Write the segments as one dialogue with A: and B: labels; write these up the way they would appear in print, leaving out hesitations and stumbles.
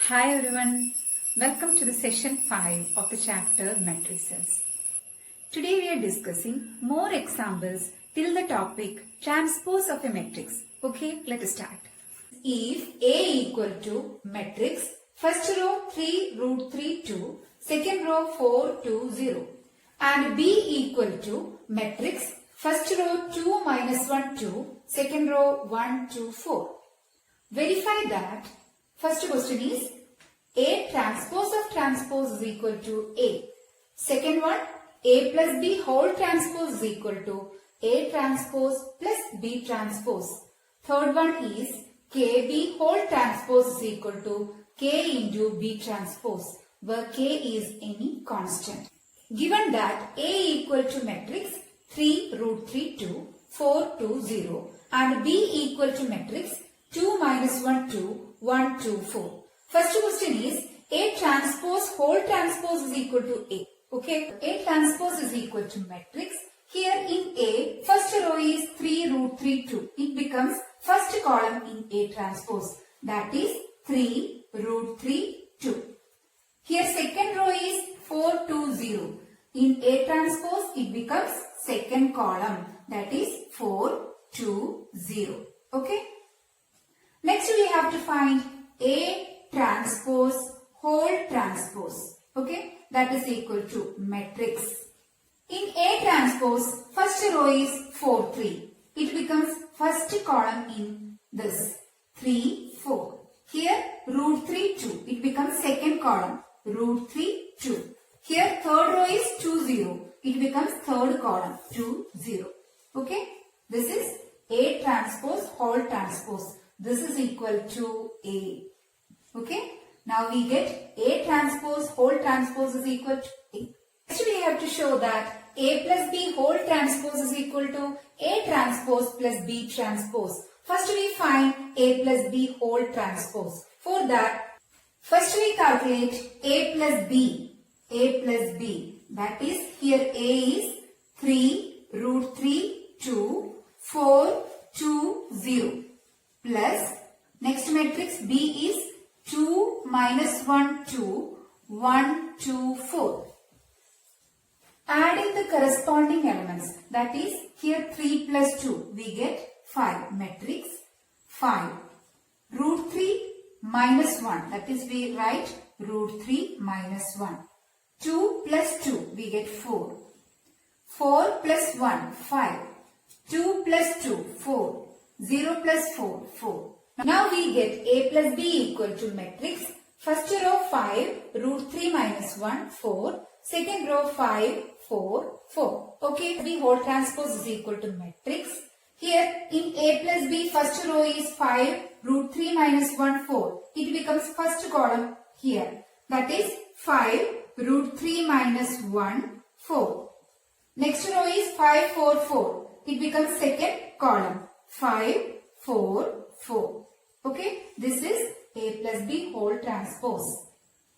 A: Hi everyone, welcome to the session 5 of the chapter Matrices. Today we are discussing more examples till the topic transpose of a matrix. Okay, let us start. If A equal to matrix, first row 3 root 3 2, second row 4 2 0 and B equal to matrix, first row 2 minus 1 2, second row 1 2 4. Verify that. First question is A transpose of transpose is equal to A. Second one, A plus B whole transpose is equal to A transpose plus B transpose. Third one is KB whole transpose is equal to K into B transpose, where K is any constant. Given that A equal to matrix 3 root 3 2, 4 2 0 and B equal to matrix 2 minus 1 2, 1 2 4. First question is A transpose whole transpose is equal to A. Okay, A transpose is equal to matrix. Here in A, first row is 3 root 3 2. It becomes first column in A transpose. That is 3 root 3 2. Here second row is 4 2 0. In A transpose, it becomes second column. That is 4 2 0. Okay. Next we have to find A transpose whole transpose. Okay, that is equal to matrix. In A transpose, first row is 4 3. It becomes first column in this 3 4. Here root 3 2. It becomes second column root 3 2. Here third row is 2 0. It becomes third column 2 0. Okay, this is A transpose whole transpose. This is equal to A. Okay. Now we get A transpose whole transpose is equal to A. Next we have to show that A plus B whole transpose is equal to A transpose plus B transpose. First we find A plus B whole transpose. For that, first we calculate A plus B. A plus B. That is, here A is 3 root 3 2 4 2 0. Plus, next matrix B is 2 minus 1 2 1 2 4. Adding the corresponding elements, that is here 3 plus 2, we get 5. Matrix 5. Root 3 minus 1, that is we write root 3 minus 1. 2 plus 2, we get 4. 4 plus 1, 5. 2 plus 2, 4. 0 plus 4, 4. Now we get A plus B equal to matrix. First row 5, root 3 minus 1, 4. Second row 5, 4, 4. Okay, B whole transpose is equal to matrix. Here in A plus B, first row is 5, root 3 minus 1, 4. It becomes first column here. That is 5, root 3 minus 1, 4. Next row is 5, 4, 4. It becomes second column. 5, 4, 4. Okay, this is A plus B whole transpose.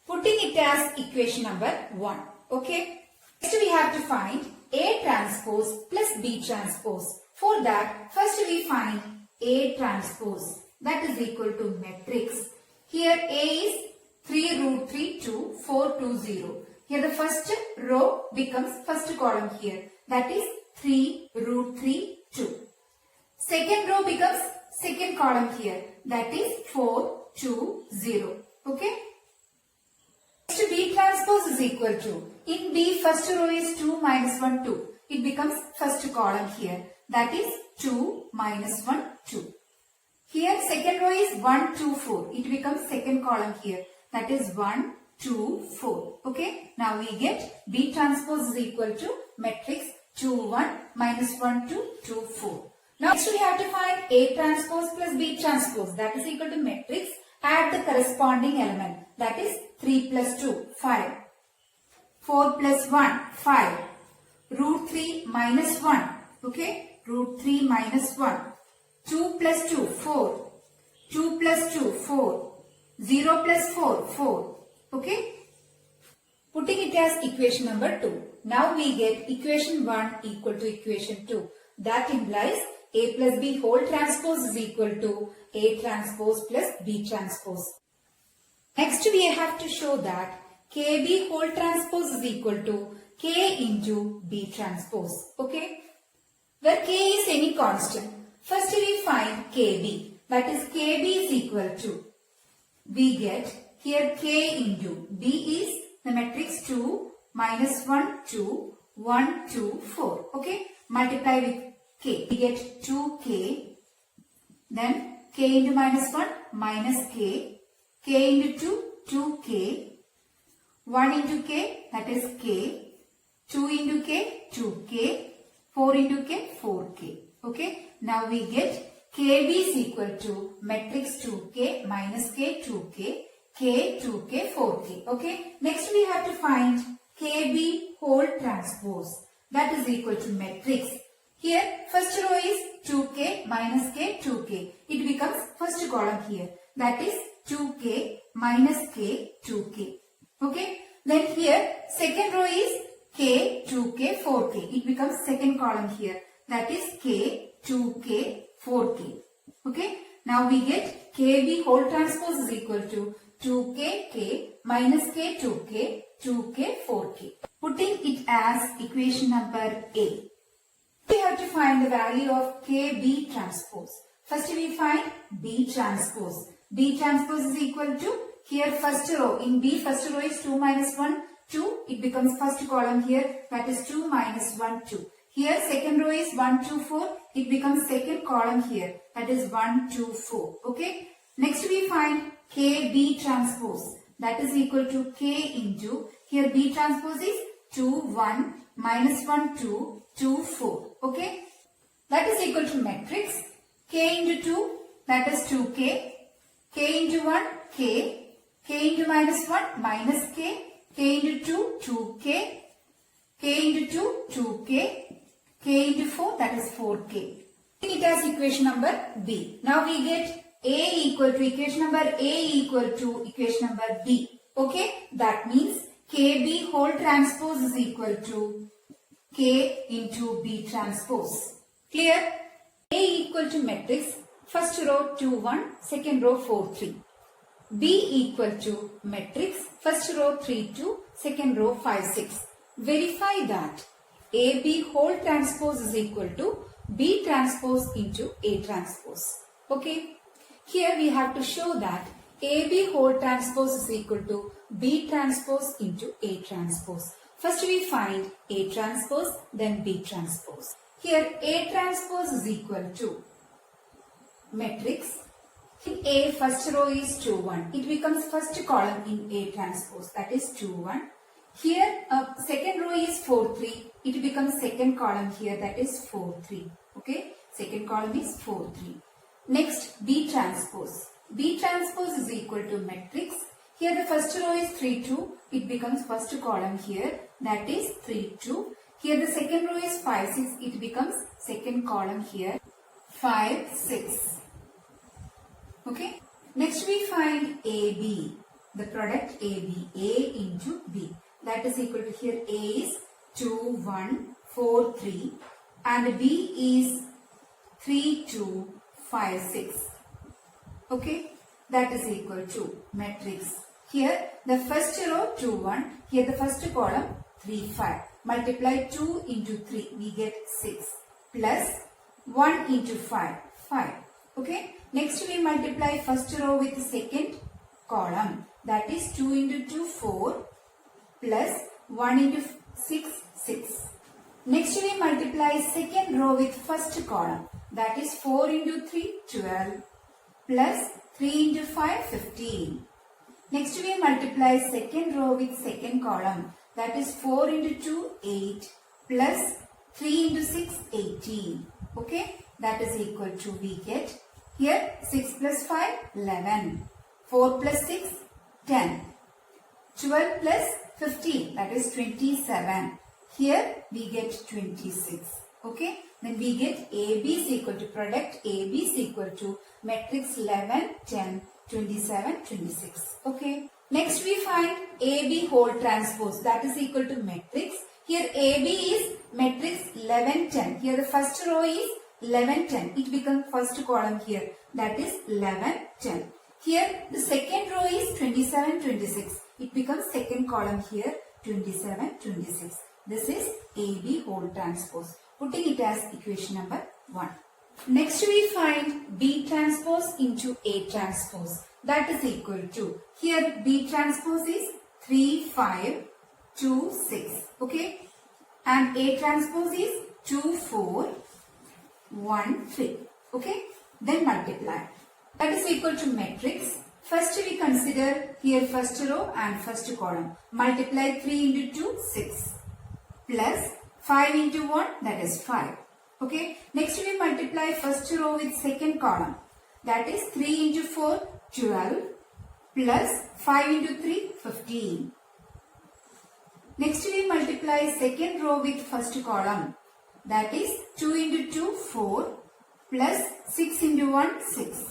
A: Putting it as equation number 1. Okay, next we have to find A transpose plus B transpose. For that, first we find A transpose. That is equal to matrix. Here A is 3 root 3 2 4 2 0. Here the first row becomes first column here. That is 3 root 3 2. Second row becomes second column here. That is 4 2 0. Okay. Next B transpose is equal to, in B first row is 2 minus 1 2. It becomes first column here. That is 2 minus 1 2. Here second row is 1 2 4. It becomes second column here. That is 1 2 4. Okay. Now we get B transpose is equal to matrix 2 1 minus 1 2 2 4. Now next we have to find A transpose plus B transpose. That is equal to matrix. Add the corresponding element. That is 3 plus 2, 5. 4 plus 1, 5. Root 3 minus 1. Okay. Root 3 minus 1. 2 plus 2, 4. 2 plus 2, 4. 0 plus 4, 4. Okay. Putting it as equation number 2. Now we get equation 1 equal to equation 2. That implies A plus B whole transpose is equal to A transpose plus B transpose. Next we have to show that KB whole transpose is equal to K into B transpose. Okay. Where K is any constant. First we find KB. That is KB is equal to. We get here K into B is the matrix 2 minus 1 2 1 2 4. Okay. Multiply with K. We get 2K. Then K into minus 1 minus K. K into 2 2K. 1 into K, that is K. 2 into K, 2K. 4 into K, 4K. Okay. Now we get KB is equal to matrix 2K minus K, 2K. K, 2K, 4K. Okay. Next we have to find KB whole transpose. That is equal to matrix. Here first row is 2K minus K, 2K. It becomes first column here. That is 2K minus K, 2K. Okay. Then here second row is K, 2K, 4K. It becomes second column here. That is K, 2K, 4K. Okay. Now we get KB whole transpose is equal to 2K, K minus K, 2K, 2K, 4K. Putting it as equation number A. We have to find the value of KB transpose. First we find B transpose. B transpose is equal to, here first row, in B first row is 2 minus 1, 2. It becomes first column here, that is 2 minus 1, 2. Here second row is 1, 2, 4. It becomes second column here, that is 1, 2, 4. Okay. Next we find KB transpose. That is equal to K into, here B transpose is 2, 1, minus 1, 2, 2, 4. Okay. That is equal to matrix K into 2, that is 2K. K into 1, K. K into minus 1, minus K. K into 2, 2K. K into 2, 2K. K into 4, that is 4K. It as equation number B. Now we get A equal to equation number A equal to equation number B. Okay. That means KB whole transpose is equal to K into B transpose. Clear? A equal to matrix. First row 2, 1. Second row 4, 3. B equal to matrix. First row 3, 2. Second row 5, 6. Verify that AB whole transpose is equal to B transpose into A transpose. Okay. Here we have to show that AB whole transpose is equal to B transpose into A transpose. First we find A transpose, then B transpose. Here A transpose is equal to matrix. In A first row is 2, 1. It becomes first column in A transpose, that is 2, 1. Here second row is 4, 3. It becomes second column here, that is 4, 3. Okay. Second column is 4, 3. Next B transpose. B transpose is equal to matrix. Here the first row is 3, 2. It becomes first column here, that is 3, 2. Here the second row is 5, 6. It becomes second column here, 5, 6. Okay. Next we find AB. The product AB. A into B. That is equal to, here A is 2, 1, 4, 3. And B is 3, 2, 5, 6. Okay. That is equal to matrix. Here the first row 2, 1. Here the first column 3, 5. Multiply 2 into 3. We get 6. Plus 1 into 5. 5. Okay. Next we multiply first row with second column. That is 2 into 2, 4. Plus 1 into 6, 6. Next we multiply second row with first column. That is 4 into 3, 12. Plus 3 into 5, 15. Next we multiply second row with second column. That is 4 into 2, 8. Plus 3 into 6, 18. Okay. That is equal to, we get here 6 plus 5, 11. 4 plus 6, 10. 12 plus 15, that is 27. Here we get 26. Okay. Then we get AB is equal to product AB is equal to matrix 11, 10, 27, 26. Okay. Next we find AB whole transpose. That is equal to matrix. Here AB is matrix 11, 10. Here the first row is 11, 10. It becomes first column here. That is 11, 10. Here the second row is 27, 26. It becomes second column here 27, 26. This is AB whole transpose. Putting it as equation number 1. Next we find B transpose into A transpose. That is equal to, here B transpose is 3, 5, 2, 6. Okay. And A transpose is 2, 4, 1, 3. Okay. Then multiply. That is equal to matrix. First we consider here first row and first column. Multiply 3 into 2, 6. Plus 5 into 1, that is 5. Okay. Next we multiply first row with second column. That is 3 into 4, 12. Plus 5 into 3, 15. Next we multiply second row with first column. That is 2 into 2, 4. Plus 6 into 1, 6.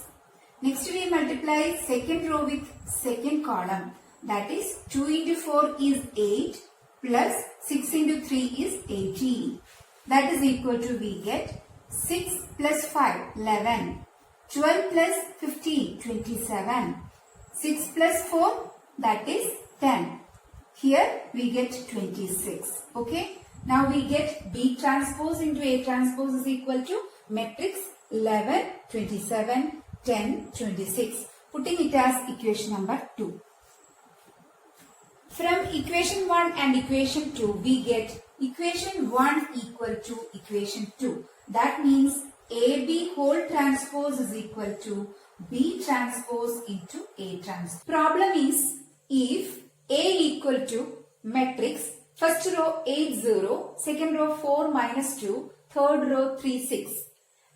A: Next we multiply second row with second column. That is 2 into 4 is 8. Plus 6 into 3 is 18. That is equal to, we get 6 plus 5, 11. 12 plus 15, 27. 6 plus 4, that is 10. Here we get 26. Okay. Now we get B transpose into A transpose is equal to matrix 11, 27, 10, 26. Putting it as equation number 2. From equation 1 and equation 2, we get equation 1 equal to equation 2. That means AB whole transpose is equal to B transpose into A transpose. Problem is, if A equal to matrix, first row 8, 0, second row 4, minus 2, third row 3, 6.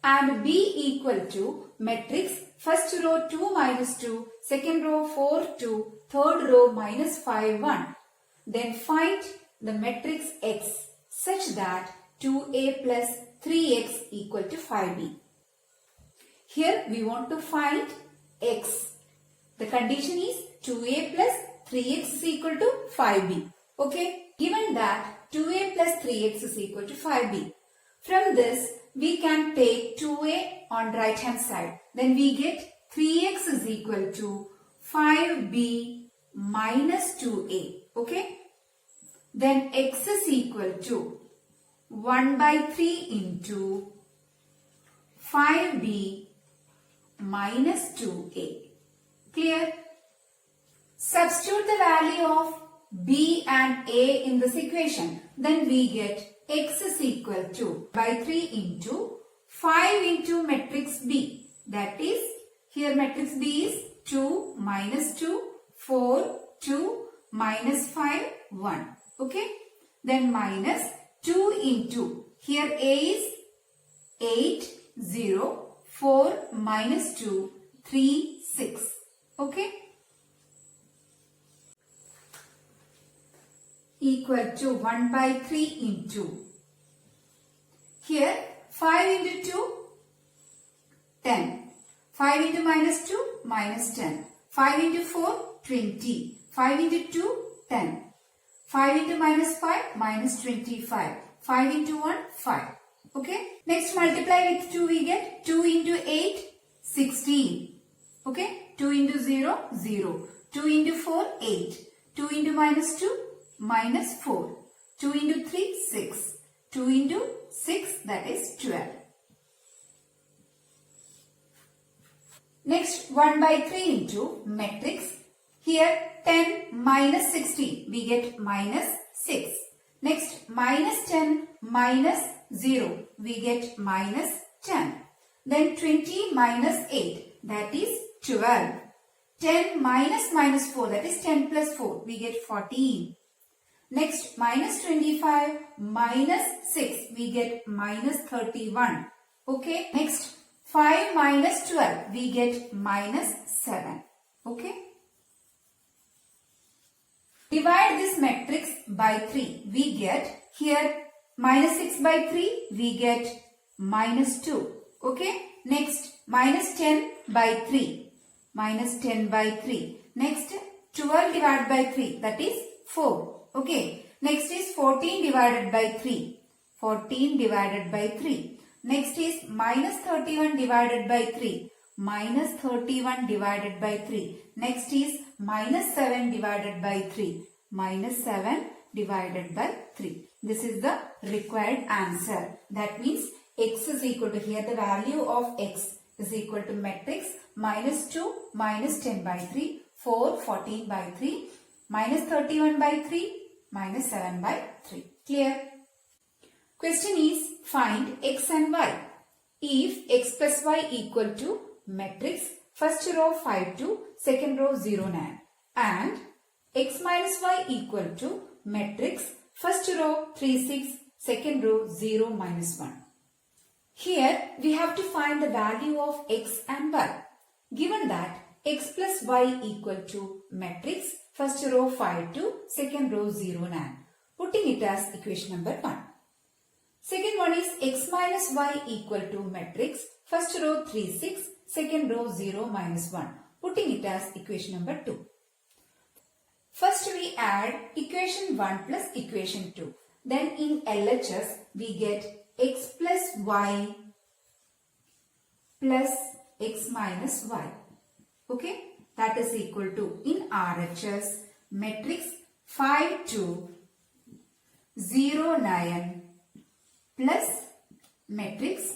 A: And B equal to matrix, first row 2, minus 2, second row 4, 2, third row minus 5, 1. Then find the matrix X such that 2A plus 3X equal to 5B. Here we want to find X. The condition is 2A plus 3X is equal to 5B. Okay. Given that 2A plus 3X is equal to 5B. From this we can take 2A on right hand side. Then we get 3X is equal to 5B minus 2A. Okay. Then X is equal to 1 by 3 into 5B minus 2A. Clear? Substitute the value of B and A in this equation. Then we get X is equal to by 3 into 5 into matrix B. That is, here matrix B is 2 minus 2, 4, 2, minus 5, 1. Okay. Then minus 2 into, here A is 8, 0, 4, minus 2, 3, 6. Okay. Equal to 1 by 3 into, here 5 into 2, 10. 5 into minus 2, minus 10. 5 into 4, 20. 5 into 2, 10. 5 into minus 5, minus 25. 5 into 1, 5. Okay. Next multiply with 2, we get 2 into 8, 16. Okay. 2 into 0, 0. 2 into 4, 8. 2 into minus 2, minus 4. 2 into 3, 6. 2 into 6, that is 12. Next 1 by 3 into matrix. Here 10 minus 16, we get minus 6. Next minus 10 minus 0, we get minus 10. Then 20 minus 8, that is 12. 10 minus 4, that is 10 plus 4, we get 14. Next minus 25 minus 6, we get minus 31. Okay. Next 5 minus 12, we get minus 7. Okay. Divide this matrix by 3. We get here minus 6 by 3, we get minus 2. Okay. Next minus 10 by 3. Minus 10 by 3. Next 12 divided by 3, that is 4. Okay. Next is 14 divided by 3. 14 divided by 3. Next is minus 31 divided by 3. minus 31 divided by 3. Next is minus 7 divided by 3. Minus 7 divided by 3. This is the required answer. That means x is equal to, here the value of x is equal to matrix minus 2 minus 10 by 3, 4, 14 by 3, minus 31 by 3, minus 7 by 3. Clear? Question is, find x and y. If x plus y equal to matrix first row 5 2, second row 0 9, and x minus y equal to matrix first row 3 6, second row 0 minus 1. Here we have to find the value of x and y. Given that x plus y equal to matrix first row 5 2, second row 0 9. Putting it as equation number 1. Second one is x minus y equal to matrix first row 3 6, second row 0 minus 1. Putting it as equation number 2. First we add equation 1 plus equation 2. Then in LHS we get x plus y plus x minus y. Okay, that is equal to, in RHS, matrix 5 2 0 9 plus matrix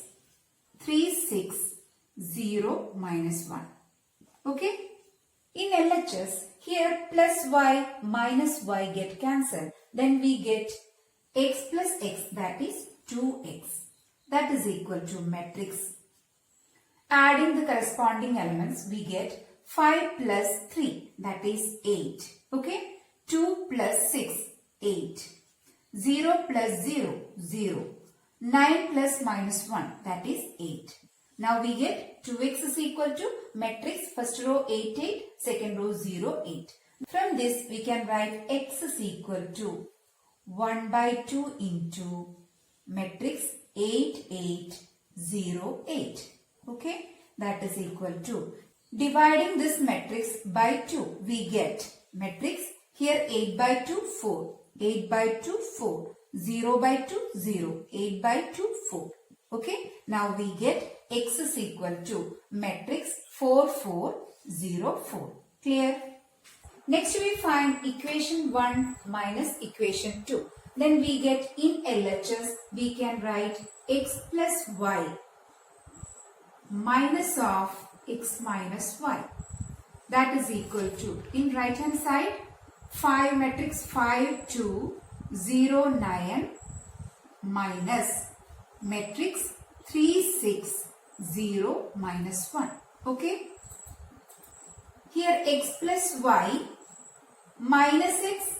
A: 3 6 0 minus 1. Okay, in LHS, here plus y minus y get cancelled. Then we get x plus x, that is 2x. That is equal to matrix. Adding the corresponding elements, we get 5 plus 3, that is 8. Okay, 2 plus 6, 8. 0 plus 0, 0. 9 plus minus 1, that is 8. Now we get 2x is equal to matrix first row 8 8, second row 0 8. From this we can write x is equal to 1 by 2 into matrix 8 8 0 8. Okay, that is equal to, dividing this matrix by 2, we get matrix here 8 by 2 4, 8 by 2 4, 0 by 2 0, 8 by 2 4. Okay, now we get x is equal to matrix 4 4 0 4. Clear? Next we find equation 1 minus equation 2. Then we get, in LHS we can write x plus y minus of x minus y. That is equal to, in right hand side, 5 matrix 5 2 0 9 minus matrix 3 6 0 minus 1. Okay. Here x plus y minus x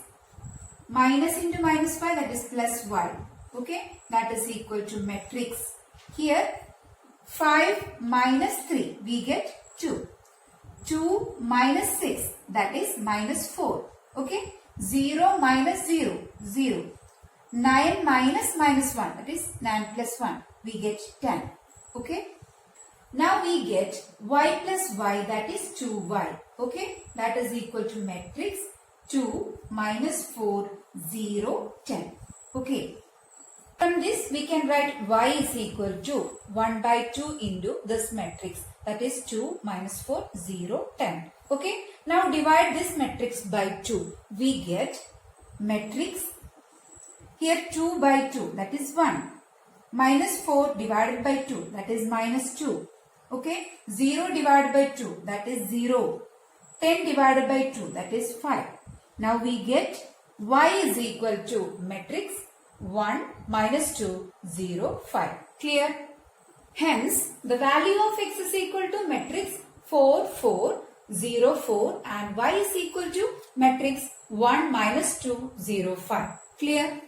A: minus into minus y, that is plus y. Okay. That is equal to matrix. Here 5 minus 3, we get 2. 2 minus 6, that is minus 4. Okay. 0 minus 0, 0. 9 minus minus 1, that is 9 plus 1, we get 10. Okay. Now we get y plus y, that is 2y. Okay. That is equal to matrix 2 minus 4, 0, 10. Okay. From this we can write y is equal to 1 by 2 into this matrix, that is 2 minus 4, 0, 10. Okay. Now divide this matrix by 2. We get matrix here 2 by 2, that is 1. Minus 4 divided by 2, that is minus 2. Okay. 0 divided by 2, that is 0. 10 divided by 2, that is 5. Now we get y is equal to matrix 1 minus 2, 0, 5. Clear? Hence, the value of x is equal to matrix 4, 4, 0, 4 and y is equal to matrix 1 minus 2, 0, 5. Clear?